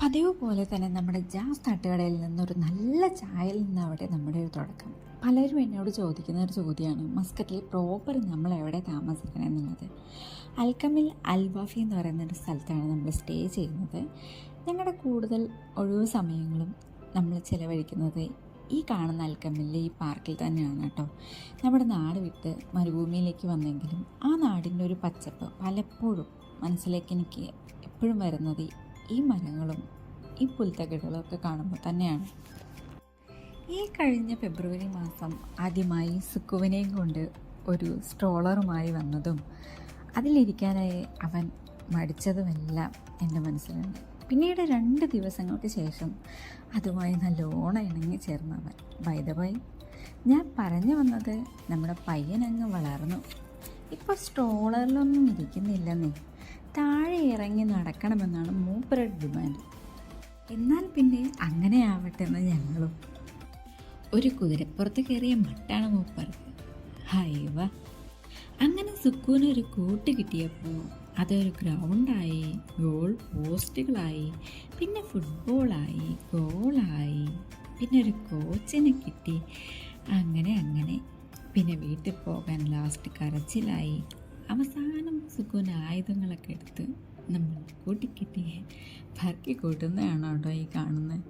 അതേപോലെ തന്നെ നമ്മുടെ ജാസ് തട്ടുകടയിൽ നിന്നൊരു നല്ല ചായയിൽ നിന്നവിടെ നമ്മുടെ ഒരു തുടക്കം. പലരും എന്നോട് ചോദിക്കുന്ന ഒരു ചോദ്യമാണ്, മസ്കറ്റിൽ പ്രോപ്പർ നമ്മൾ എവിടെ താമസിക്കണം എന്നുള്ളത്. അൽക്കമിൽ അൽവാഫി എന്ന് പറയുന്ന ഒരു സ്ഥലത്താണ് നമ്മൾ സ്റ്റേ ചെയ്യുന്നത്. ഞങ്ങളുടെ കൂടുതൽ ഒഴിവ് സമയങ്ങളും നമ്മൾ ചിലവഴിക്കുന്നത് ഈ കാണുന്ന അൽക്കമിലെ ഈ പാർക്കിൽ തന്നെയാണ് കേട്ടോ. നമ്മുടെ നാട് വിട്ട് മരുഭൂമിയിലേക്ക് വന്നെങ്കിലും ആ നാടിൻ്റെ ഒരു പച്ചപ്പ് പലപ്പോഴും മനസ്സിലേക്ക് എനിക്ക് എപ്പോഴും വരുന്നത് ഈ മരങ്ങളും ഈ പുൽത്തകിടുകളും ഒക്കെ കാണുമ്പോൾ തന്നെയാണ്. ഈ കഴിഞ്ഞ ഫെബ്രുവരി മാസം ആദ്യമായി സുക്കുവിനെയും കൊണ്ട് ഒരു സ്ട്രോളറുമായി വന്നതും അതിലിരിക്കാനായി അവൻ മടിച്ചതുമെല്ലാം എൻ്റെ മനസ്സിലുണ്ട്. പിന്നീട് 2 ദിവസങ്ങൾക്ക് ശേഷം അതുമായി നല്ലോണം ഇണങ്ങി ചേർന്നവൻ. ബൈ ദ ബൈ, ഞാൻ പറഞ്ഞു വന്നത് നമ്മുടെ പയ്യനങ്ങ് വളർന്നു. ഇപ്പോൾ സ്ട്രോളറിലൊന്നും ഇരിക്കുന്നില്ലെന്നേ, താഴെ ഇറങ്ങി നടക്കണമെന്നാണ് മൂപ്പരുടെ ഡിമാൻഡ്. എന്നാൽ പിന്നെ അങ്ങനെ ആവട്ടെ എന്ന് ഞങ്ങളും. ഒരു കുതിരപ്പുറത്ത് കയറിയ മട്ടാണ് മൂപ്പർക്ക്. ഹൈവ, അങ്ങനെ സുക്കൂനൊരു കൂട്ട് കിട്ടിയപ്പോൾ അതൊരു ഗ്രൗണ്ടായി, ഗോൾ പോസ്റ്റുകളായി, പിന്നെ ഫുട്ബോളായി, ഗോളായി, പിന്നെ ഒരു കോച്ചിനെ കിട്ടി. അങ്ങനെ പിന്നെ വീട്ടിൽ പോകാൻ ലാസ്റ്റ് കരച്ചിലായി. അവസാനം സുക്കൂൻ ആയുധങ്ങളൊക്കെ എടുത്ത് നമ്മൾ കൂട്ടിക്കിട്ടി പറക്കി കൂട്ടുന്നതാണോ കേട്ടോ ഈ കാണുന്നത്.